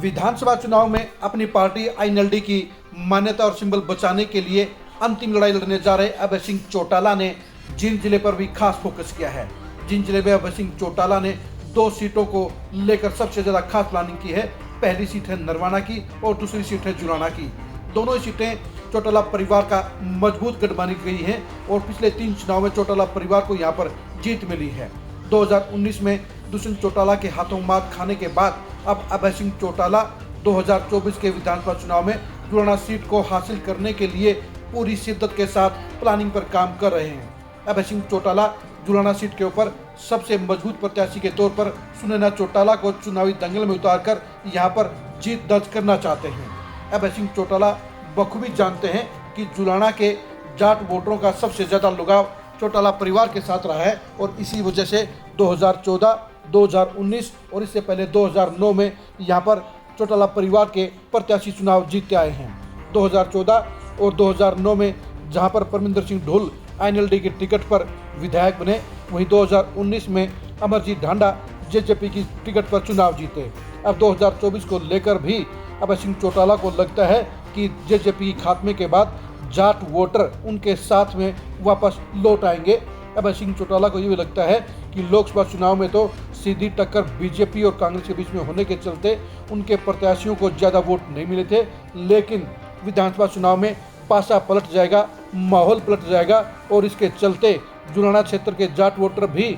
विधानसभा चुनाव में अपनी पार्टी आईएनएलडी की मान्यता और सिंबल बचाने के लिए अंतिम लड़ाई लड़ने जा रहे अभय सिंह चौटाला ने जिन जिले पर भी खास फोकस किया है। जिन जिले में अभय सिंह चौटाला ने 2 सीटों को लेकर सबसे ज्यादा खास प्लानिंग की है। पहली सीट है नरवाना की और दूसरी सीट है जुलाना की। दोनों ही सीटें चौटाला परिवार का मजबूत गढ़ मानी गई है और पिछले 3 चुनाव में चौटाला परिवार को यहाँ पर जीत मिली है। 2019 में दुष्यंत चौटाला के हाथों मात खाने के बाद अब अभय सिंह चौटाला 2024 के विधानसभा चुनाव में जुलाना सीट को हासिल करने के लिए पूरी शिद्दत के साथ प्लानिंग पर काम कर रहे हैं। अभय सिंह चौटाला जुलाना सीट के ऊपर सबसे मजबूत प्रत्याशी के तौर पर सुनैना चौटाला को चुनावी दंगल में उतारकर यहां पर जीत दर्ज करना चाहते हैं। अभय सिंह चौटाला बखूबी जानते हैं कि जुलाना के जाट वोटरों का सबसे ज्यादा लगाव चौटाला परिवार के साथ रहा है और इसी वजह से 2014, 2019 और इससे पहले 2009 में यहाँ पर चौटाला परिवार के प्रत्याशी चुनाव जीतते आए हैं। 2014 और 2009 में जहाँ पर परमिंदर सिंह ढुल आईएनएलडी के टिकट पर विधायक बने, वहीं 2019 में अमरजीत ढांडा जेजेपी की टिकट पर चुनाव जीते। अब 2024 को लेकर भी अभय सिंह चौटाला को लगता है कि जेजेपी के खात्मे के बाद जाट वोटर उनके साथ में वापस लौट आएंगे। अभय सिंह चौटाला को ये भी लगता है कि लोकसभा चुनाव में तो सीधी टक्कर बीजेपी और कांग्रेस के बीच में होने के चलते उनके प्रत्याशियों को ज़्यादा वोट नहीं मिले थे, लेकिन विधानसभा चुनाव में पासा पलट जाएगा, माहौल पलट जाएगा और इसके चलते जुलाना क्षेत्र के जाट वोटर भी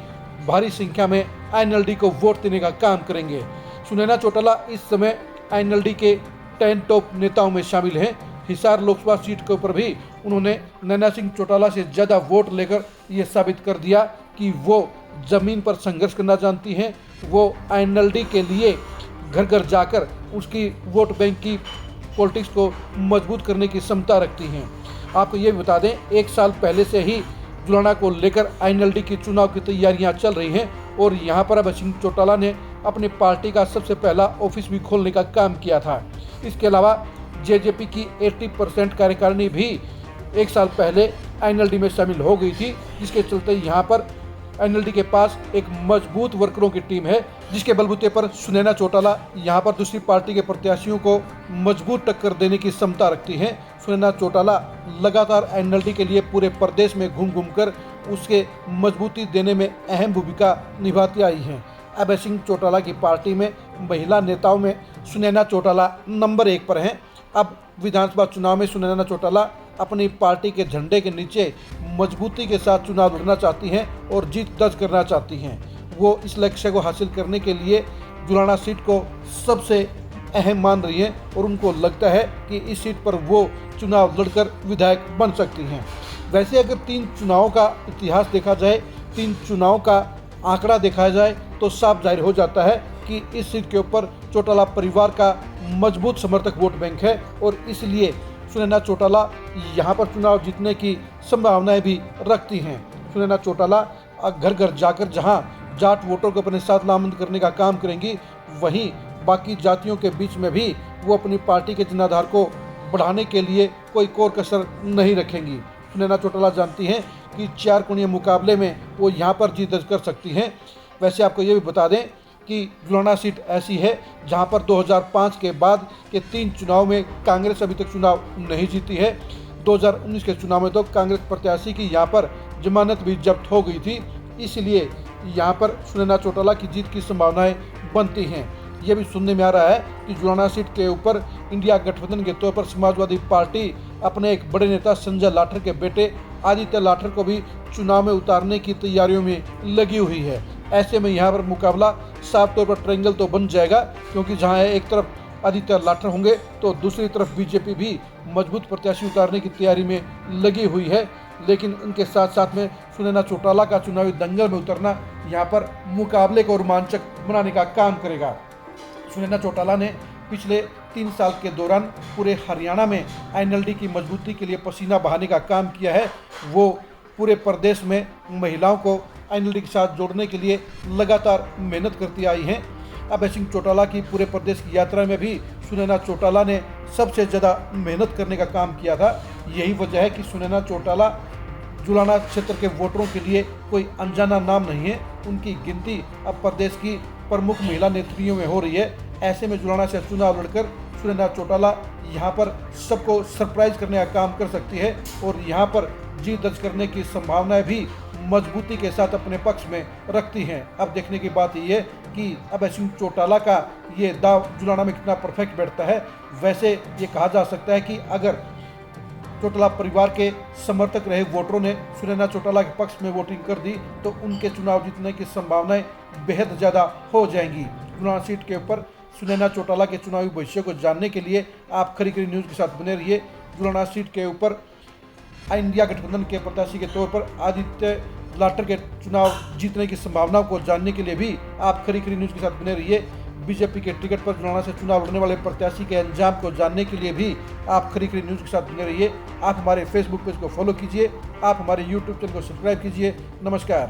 भारी संख्या में आईएनएलडी को वोट देने का काम करेंगे। सुनैना चौटाला इस समय आईएनएलडी के 10 टॉप नेताओं में शामिल हैं। हिसार लोकसभा सीट के ऊपर भी उन्होंने नैना सिंह चौटाला से ज़्यादा वोट लेकर ये साबित कर दिया कि वो ज़मीन पर संघर्ष करना जानती हैं। वो आईएनएलडी के लिए घर घर जाकर उसकी वोट बैंक की पॉलिटिक्स को मजबूत करने की क्षमता रखती हैं। आपको ये भी बता दें, 1 साल पहले से ही जुलाना को लेकर आईएनएलडी की चुनाव की तैयारियां चल रही हैं और यहाँ पर अभय सिंह चौटाला ने अपनी पार्टी का सबसे पहला ऑफिस भी खोलने का काम किया था। इसके अलावा जेजेपी की 80% कार्यकारिणी भी 1 साल पहले आईएनएलडी में शामिल हो गई थी, जिसके चलते यहाँ पर आईएनएलडी के पास एक मजबूत वर्करों की टीम है, जिसके बलबूते पर सुनैना चौटाला यहाँ पर दूसरी पार्टी के प्रत्याशियों को मजबूत टक्कर देने की क्षमता रखती है। सुनैना चौटाला लगातार आईएनएलडी के लिए पूरे प्रदेश में घूम घूम कर उसके मजबूती देने में अहम भूमिका निभाती आई हैं। अभय सिंह चौटाला की पार्टी में महिला नेताओं में सुनैना चौटाला नंबर 1 पर हैं। अब विधानसभा चुनाव में सुनैना चौटाला अपनी पार्टी के झंडे के नीचे मजबूती के साथ चुनाव लड़ना चाहती हैं और जीत दर्ज करना चाहती हैं। वो इस लक्ष्य को हासिल करने के लिए जुलाना सीट को सबसे अहम मान रही हैं और उनको लगता है कि इस सीट पर वो चुनाव लड़कर विधायक बन सकती हैं। वैसे अगर 3 चुनावों का इतिहास देखा जाए, 3 चुनाव का आंकड़ा देखा जाए तो साफ जाहिर हो जाता है कि इस सीट के ऊपर चौटाला परिवार का मजबूत समर्थक वोट बैंक है और इसलिए सुनैना चौटाला यहाँ पर चुनाव जीतने की संभावनाएं भी रखती हैं। सुनैना चौटाला घर घर जाकर जहाँ जाट वोटरों को अपने साथ लामबंद करने का काम करेंगी, वहीं बाकी जातियों के बीच में भी वो अपनी पार्टी के जनाधार को बढ़ाने के लिए कोई कोर कसर नहीं रखेंगी। सुनैना चौटाला जानती हैं कि 4 कोणीय मुकाबले में वो यहाँ पर जीत दर्ज कर सकती हैं। वैसे आपको ये भी बता दें कि जुलाना सीट ऐसी है जहां पर 2005 के बाद के 3 चुनाव में कांग्रेस अभी तक चुनाव नहीं जीती है। 2019 के चुनाव में तो कांग्रेस प्रत्याशी की यहां पर जमानत भी जब्त हो गई थी, इसलिए यहां पर सुनैना चौटाला की जीत की संभावनाएं बनती हैं। यह भी सुनने में आ रहा है कि जुलाना सीट के ऊपर इंडिया गठबंधन के तौर पर समाजवादी पार्टी अपने एक बड़े नेता संजय लाठर के बेटे आदित्य लाठर को भी चुनाव में उतारने की तैयारियों में लगी हुई है। ऐसे में यहाँ पर मुकाबला साफ तौर पर ट्रायंगल तो बन जाएगा, क्योंकि जहाँ एक तरफ आदित्य लाठर होंगे तो दूसरी तरफ बीजेपी भी मजबूत प्रत्याशी उतारने की तैयारी में लगी हुई है। लेकिन इनके साथ साथ में सुनैना चौटाला का चुनावी दंगल में उतरना यहाँ पर मुकाबले को रोमांचक बनाने का काम करेगा। सुनैना चौटाला ने पिछले 3 साल के दौरान पूरे हरियाणा में आईएनएलडी की मजबूती के लिए पसीना बहाने का काम किया है। वो पूरे प्रदेश में महिलाओं को आईएनएलडी के साथ जोड़ने के लिए लगातार मेहनत करती आई हैं। अभय सिंह चौटाला की पूरे प्रदेश की यात्रा में भी सुनैना चौटाला ने सबसे ज़्यादा मेहनत करने का काम किया था। यही वजह है कि सुनैना चौटाला जुलाना क्षेत्र के वोटरों के लिए कोई अनजाना नाम नहीं है। उनकी गिनती अब प्रदेश की प्रमुख महिला नेत्रियों में हो रही है। ऐसे में जुलाना से चुनाव लड़कर सुनैना चौटाला यहाँ पर सबको सरप्राइज करने का काम कर सकती है और यहाँ पर जीत दर्ज करने की संभावनाएं भी मजबूती के साथ अपने पक्ष में रखती हैं। अब देखने की बात यह है कि अभय सिंह चौटाला का ये दाव जुलाना में कितना परफेक्ट बैठता है। वैसे ये कहा जा सकता है कि अगर चौटाला परिवार के समर्थक रहे वोटरों ने सुनैना चौटाला के पक्ष में वोटिंग कर दी तो उनके चुनाव जीतने की संभावनाएं बेहद ज़्यादा हो जाएंगी। जुलाना सीट के ऊपर सुनैना चौटाला के चुनावी भविष्य को जानने के लिए आप खरी खरी न्यूज़ के साथ बने रहिए। जुलाना सीट के ऊपर इंडिया गठबंधन के प्रत्याशी के तौर पर आदित्य लाटर के चुनाव जीतने की संभावनाओं को जानने के लिए भी आप खरी खरी न्यूज़ के साथ बने रहिए। बीजेपी के टिकट पर जुलाना से चुनाव लड़ने वाले प्रत्याशी के अंजाम को जानने के लिए भी आप खरी खरी न्यूज़ के साथ बने रहिए। आप हमारे फेसबुक पेज को फॉलो कीजिए, आप हमारे यूट्यूब चैनल को सब्सक्राइब कीजिए। नमस्कार।